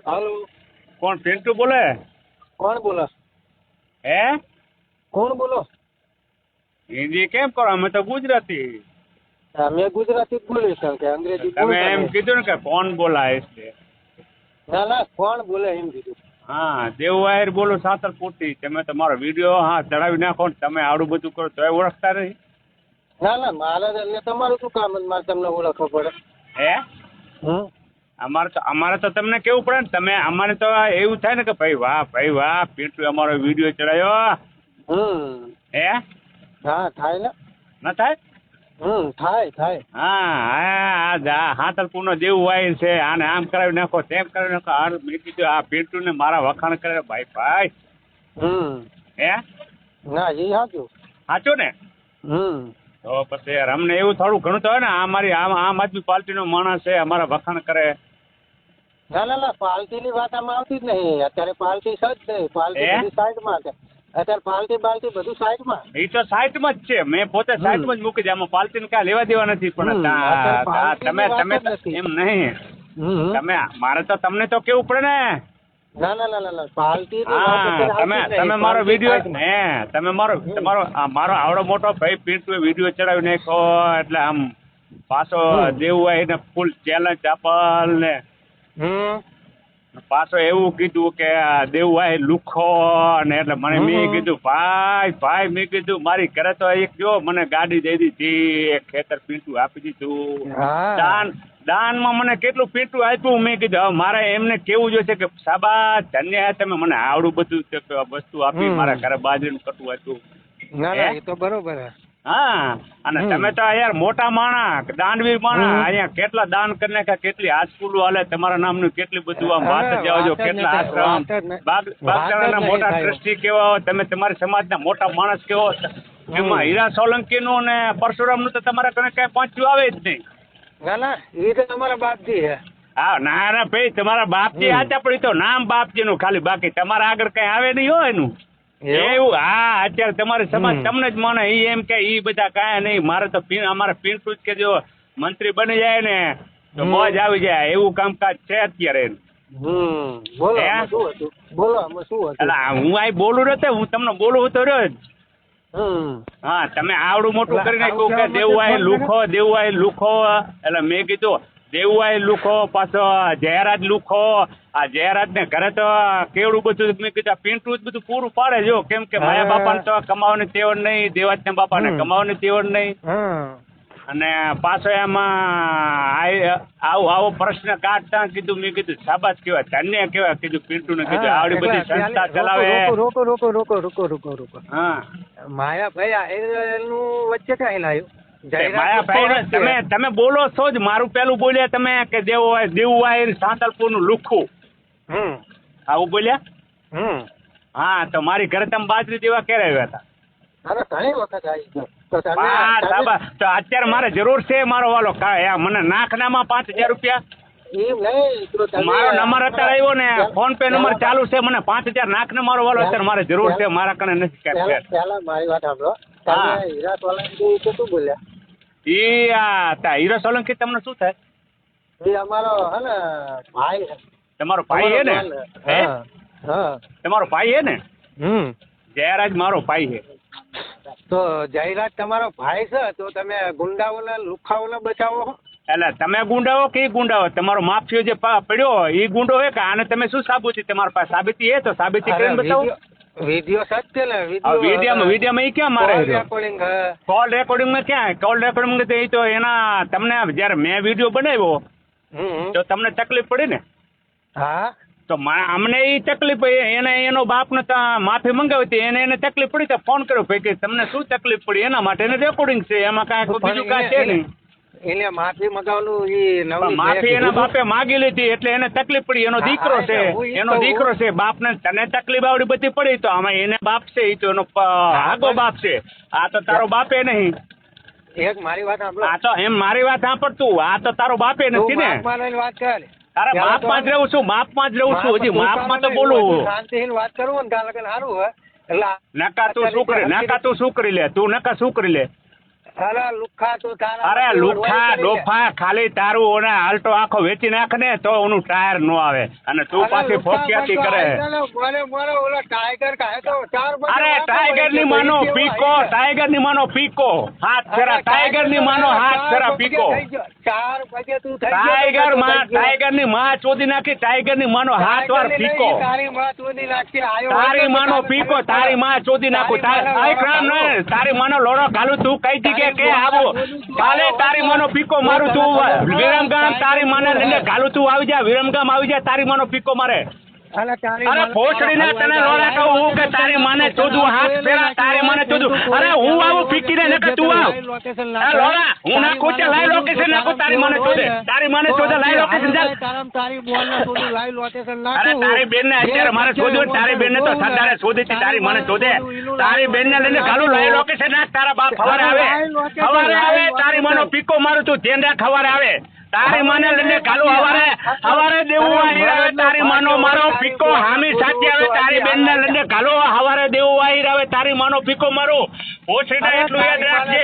હાલો, કોણ પિન્ટુ બોલે? કોણ બોલો? હે, કોણ બોલો? હિન્દી કેમ કરો? અમે તો ગુજરાતી. મેં ગુજરાતી જ બોલી છું કે અંગ્રેજી તમે બોલતા એમ નહીં. કીધું ને કે કોણ બોલાય છે? ના ના, કોણ બોલે એમ કીધું. હા, દેવવાયર બોલું સાંતલપુરથી. તમે તમારો વિડીયો ચડાવી નાખો ને તમે આવડું બધું કરો તોય ઓળખતા નહીં. ના ના, મારે એટલે તમારું શું કામ જ મારે તમને ઓળખવો પડે? હે, હમ અમારે તો તમને કેવું પડે ને. તમે અમારે તો એવું થાય ને કે ભાઈ વાહ પિન્ટુ અમારો વિડીયો ચડાવ્યો. હે, હા થાય ને. ના થાય? થાય. હા, હાતલપુર નો દેવવાયર છે. આને આમ કરાવી નાખો, તેમ કરાવી નાખો. મેં કીધું આ પિન્ટુ ને મારા વખાણ કરે ભાઈ. હે, ના એ સાચું. સાચું ને? તો પછી યાર અમને એવું થોડું ઘણું તો હોય ને. આ મારી આમ આદમી પાર્ટી નો માણસ છે, અમારા વખાણ કરે. ના, પાર્ટી ની વાત આમાં આવતી જ નહીં. અત્યારે પાર્ટી સજ નહીં. પાર્ટી બધી સાઈડમાં છે. અત્યારે પાર્ટી બધું સાઈડમાં. એ તો સાઈડમાં જ છે. મેં પોતે સાઈડમાં જ મૂકી દે. આમાં પાર્ટીને કાંઈ લેવા દેવા નથી. પણ તમે એમ નહીં. તમે મારે તો તમને તો કેવું પડે ને. ના પાર્ટી તમે મારો વિડીયો તમે મારો આવડો મોટો ભાઈ પિન્ટુ વિડીયો ચડાવી નાખો એટલે આમ પાછો દેવું ને ફૂલ ચેલેન્જ આપલ ને પાછો એવું કીધું કે દેવું લુખો ને એટલે મેં કીધું ભાઈ મેં કીધું મારી ઘરે તો એક જો મને ગાડી દઈ દીધી, એક ખેતર પિન્ટુ આપી દીધું. દાનમાં મને કેટલું પિન્ટુ આપ્યું. મેં કીધું મારે એમને કેવું જોઈશે કે શાબાશ ધન્ય તમે મને આવડું બધું વસ્તુ આપી. મારા ઘરે બાજરીનું કટું હતું. એ તો બરોબર. હા, અને તમે તો યાર મોટા માણા, દાનવીર માણા. અહીંયા કેટલા દાન કરી નાખ્યા, કેટલી હાઈસ્કૂલો હાલે તમારા નામનું, કેટલી બધું આમ વાત જાવજો, કેટલા આશ્રમ, બાગચારાના મોટા ટ્રસ્ટી કેવો, તમે તમારી સમાજના મોટા માણસ કેવો. એમાં હીરા સોલંકી નું ને પરશુરામ નું તો તમારા કને કઈ પહોંચ્યું આવે જ નહીં. ના એ તો તમારા બાપજી છે. હા, ના ભાઈ તમારા બાપજી હતા, પણ એ તો નામ બાપજી નું ખાલી, બાકી તમારા આગળ કઈ આવે નહીં હોય એનું એવું. હા, અત્યારે તમારી સમાજ તમને જ માને. ઈ એમ કે ઈ બધા કાંઈ નહીં. મારે તો અમારે પિન્ટુ જ કે જો મંત્રી બની જાય ને તો મોજ આવી જાય એવું કામકાજ છે અત્યારે. હું આ બોલું રહ્યો, હું તમને બોલું તો રહ્યો જ. હા, તમે આવડું મોટું કરી નાખ્યું કે દેવુઆઈ લુખો. એટલે મેં કીધું દેવુઆઈ લુખો, પાછો જયરાજ લુખો. આ જયરાજ ને ઘરે તો કેવડું બધું મેં કીધું પિન્ટુ જ બધું પૂરું પાડે જો. કેમ કે માયા બાપા ને તો કમાવાની તેવડ નહીં, દેવાજ ના બાપા ને કમાવાની તેવડ નહીં. અને પાછો એમાં આવો પ્રશ્ન કાઢતા કીધું મેં કીધું શાબાશ કેવાય, ધન્ય કેવાય. કીધું પિન્ટુ ને કીધું આવડી બધી સંસ્થા ચલાવે. રોકો. હા, માયાભાઈ નું વચ્ચે કઈ લાવ્યું? માયાભાઈ તમે બોલો છો જ. મારું પેલું બોલ્યા તમે કે દેવુવાયર સાંતલપુર નું લુખું આવું બોલ્યા. હા, તો મારી ઘરે તમે બાજરી દેવા ક્યારે આવ્યા હતા? ઘણી વખત આવી. તો અત્યારે મારે જરૂર છે મારો વાલો. મને નાખનામાં 5000 રૂપિયા મારો નંબર અત્યારે આવ્યો ને, ફોન પે નંબર ચાલુ છે. મને 5000 નાખને મારો વાલો અત્યારે મારે જરૂર છે. મારા કને નથી. મારી વાત સાંભળો. હીરા સોલંકી શું બોલ્યા? હીરા સોલંકી તમને શું થાય? એ અમારો હે ને ભાઈ. તમારો ભાઈ હે ને? તમારો ભાઈ હે ને? જયરાજ મારો ભાઈ છે. તો જયરાજ તમારો ભાઈ છે તો તમે ગુંડાઓને લુખાઓને બચાવો. એટલે તમે ગુંડાઓ કે ગુંડાઓ? તમારો માફિયો જે પડ્યો એ ગુંડો હે કે આને તમે શું સાબુતી? તમારા પાસે સાબિતી હે તો સાબિતી કરીને બતાવો. વિડિયો સત્ય ને વિડિયોમાં ઈ ક્યાં મારે કોલ રેકોર્ડિંગ માં ક્યાં? કોલ રેકોર્ડિંગ તો એ તો એના તમને જયારે મેં વિડીયો બનાવ્યો તો તમને તકલીફ પડી ને. હા, તો અમને એ તકલીફ એને એનો બાપને માફી મંગાવી હતી. એને તકલીફ પડી તો ફોન કર્યો ભાઈ કે તમને શું તકલીફ પડી એના માટે એને રેકોર્ડિંગ છે. એમાં કાંઈ બીજું કાંઈ છે નહીં. એને માફી મંગાવવાનું માફી એના બાપે માગી લીધી એટલે એને તકલીફ પડી. એનો દીકરો છે. બાપને તને તકલીફ આવડી બધી પડી તો આમાં એને બાપ છે. એ તો એનો આગો બાપ છે. આ તો તારો બાપે નહીં. એક મારી વાત સાંભળો. આ તો એમ મારી વાત સાંભળતું. આ તો તારો બાપે નથી ને. વાત કર. અરે માપમાં જ રહું છું. હજી માપમાં તો બોલું. શાંતિથી વાત કરું ને કાલે સારું હોય. નકા તું શું કરી લે? તું નકા શું કરી લે? અરે લુખ્ખા તું તારા અરે લુખા ડોફા ખાલી તારું ઓને આલ્ટો આખો વેચી નાખ ને તો ઓનું ટાયર નો આવે અને તું પાછી ફોકિયાતી કરે. મને ઓલો ટાઈગર કહે તો 4 બજે અરે ટાઈગર ની માનો પીકો, ટાઈગર ની માનો પીકો, હાથ ફેરા ટાઈગર ની માનો હાથ ફેરા પીકો. 4 બજે તું થઈ ટાઈગર ની માં ચોદી નાખી, ટાઈગર ની માનો હાથ વાર પીકો, તારી માં ચોદી નાખી આયો તારી માનો પીકો, તારી માં ચોદી નાખું, તારી માનો લોડો ઘાલું તું કઈ જગ્યાએ કે આવો કાલે તારી માનો પીકો મારું તું વિરમગામ, તારી માને લઈને ઘાલું તું આવી જા વિરમગામ આવી જા, તારી માનો પીકો મારે. અરે ભોસડીને તને લોડા કહું હું કે તારી માને ચોદું હાથ ફેરા, તારી માને ચોદું. અરે હું આવું પીકીને ને કે તું આવ લોડા હું નાખું છે લાઈવ લોકેશન નાખું, તારી માને ચોદે, તારી માને ચોદે લાઈવ લોકેશન ચાલ. અરે તારી બેન ને અત્યારે મારે શોધ્યું, તારી બેન ને તો સરદારે શોધી હતી, તારી માને ચોદે, તારી બેન ને લઈને ઘાલું લાઈવ લોકેશન નાખ. તારા બાપ સવારે આવે તારી માનો પીકો મારું તું ધ્યાન રાખ, સવારે આવે તારી માને લઈને ઘાલું, હવારે દેવું વાહી આવે તારી માનો મારો પીકો હામી સાથે આવે, તારી બેન ને લઈને ઘાલો હવારે દેવું વાહી આવે તારી માનો પીકો મારો. ઓછીને એટલું યાદ રાખજે.